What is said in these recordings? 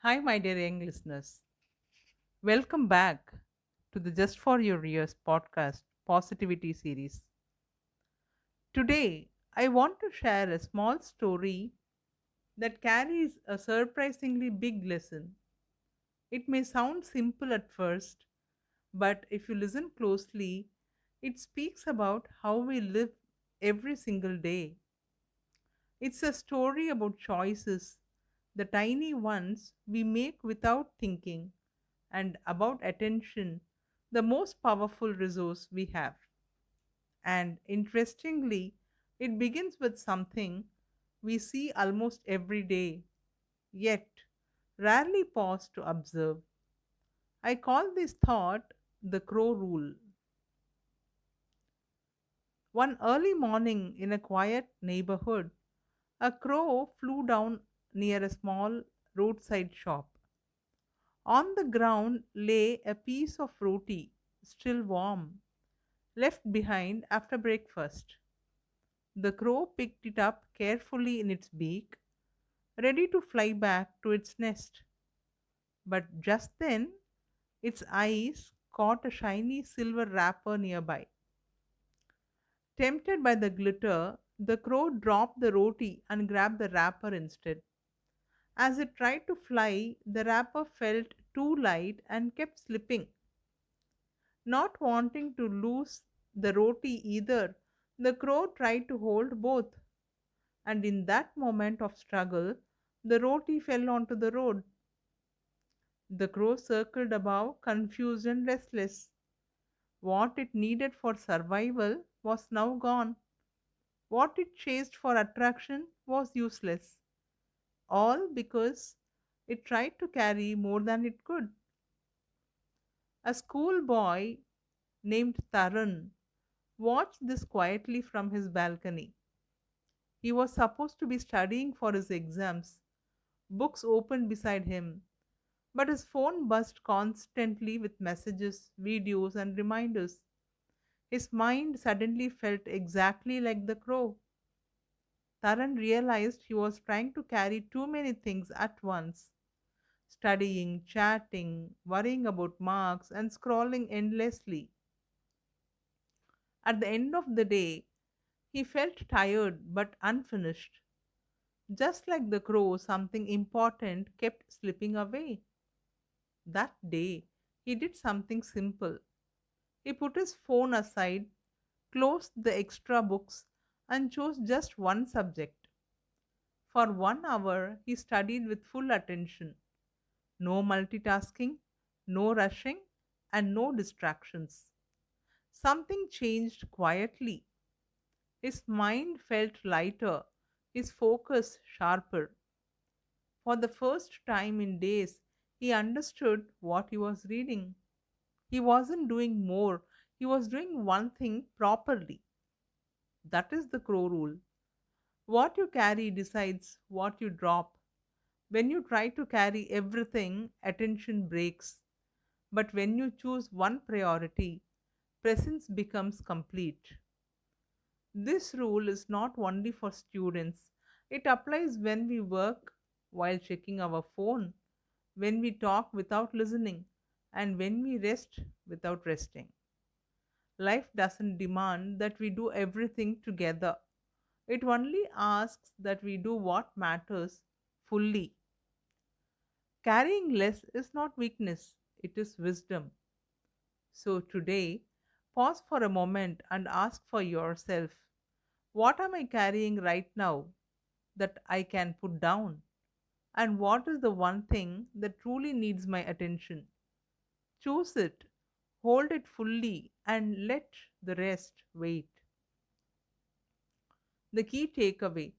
Hi, my dear young listeners. Welcome back to the Just for Your Ears podcast positivity series. Today, I want to share a small story that carries a surprisingly big lesson. It may sound simple at first, but if you listen closely, it speaks about how we live every single day. It's a story about choices, the tiny ones we make without thinking, and about attention, the most powerful resource we have. And interestingly, it begins with something we see almost every day, yet rarely pause to observe. I call this thought the crow rule. One early morning in a quiet neighborhood, a crow flew down near a small roadside shop. On the ground lay a piece of roti, still warm, left behind after breakfast. The crow picked it up carefully in its beak, ready to fly back to its nest. But just then, its eyes caught a shiny silver wrapper nearby. Tempted by the glitter, the crow dropped the roti and grabbed the wrapper instead. As it tried to fly, the wrapper felt too light and kept slipping. Not wanting to lose the roti either, the crow tried to hold both. And in that moment of struggle, the roti fell onto the road. The crow circled above, confused and restless. What it needed for survival was now gone. What it chased for attraction was useless. All because it tried to carry more than it could. A schoolboy named Tarun watched this quietly from his balcony. He was supposed to be studying for his exams, books open beside him, but his phone buzzed constantly with messages, videos, and reminders. His mind suddenly felt exactly like the crow. Taran realized he was trying to carry too many things at once, studying, chatting, worrying about marks, and scrolling endlessly. At the end of the day, he felt tired but unfinished. Just like the crow, something important kept slipping away. That day, he did something simple. He put his phone aside, closed the extra books, and chose just one subject. For 1 hour, he studied with full attention. No multitasking, no rushing, and no distractions. Something changed quietly. His mind felt lighter, his focus sharper. For the first time in days, he understood what he was reading. He wasn't doing more, he was doing one thing properly. That is the crow rule. What you carry decides what you drop. When you try to carry everything, attention breaks. But when you choose one priority, presence becomes complete. This rule is not only for students, it applies when we work while checking our phone, when we talk without listening, and when we rest without resting. Life doesn't demand that we do everything together. It only asks that we do what matters fully. Carrying less is not weakness, it is wisdom. So today, pause for a moment and ask for yourself, what am I carrying right now that I can put down? And what is the one thing that truly needs my attention? Choose it, hold it fully, and let the rest wait. The key takeaway: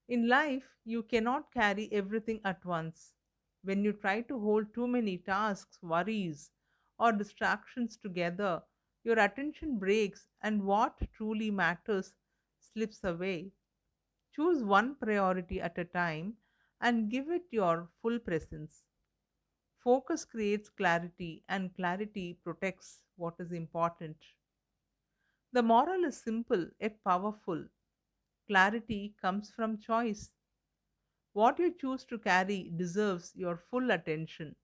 in life, you cannot carry everything at once. When you try to hold too many tasks, worries, or distractions together, your attention breaks and what truly matters slips away. Choose one priority at a time and give it your full presence. Focus creates clarity, and clarity protects what is important. The moral is simple yet powerful. Clarity comes from choice. What you choose to carry deserves your full attention.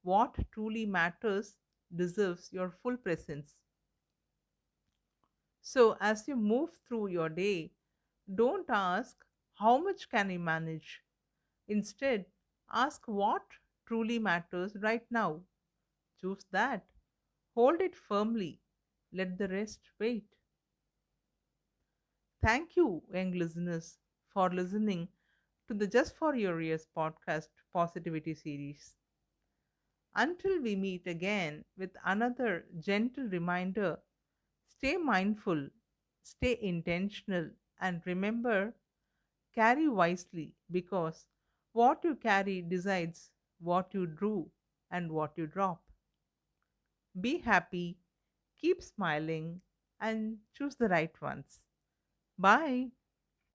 What truly matters deserves your full presence. So, as you move through your day, don't ask, how much can I manage? Instead, ask what truly matters right now. Choose that. Hold it firmly. Let the rest wait. Thank you, young listeners, for listening to the Just for Your Ears podcast positivity series. Until we meet again with another gentle reminder, stay mindful, stay intentional, and remember, carry wisely because what you carry decides what you do and what you drop. Be happy, keep smiling, and choose the right ones. Bye.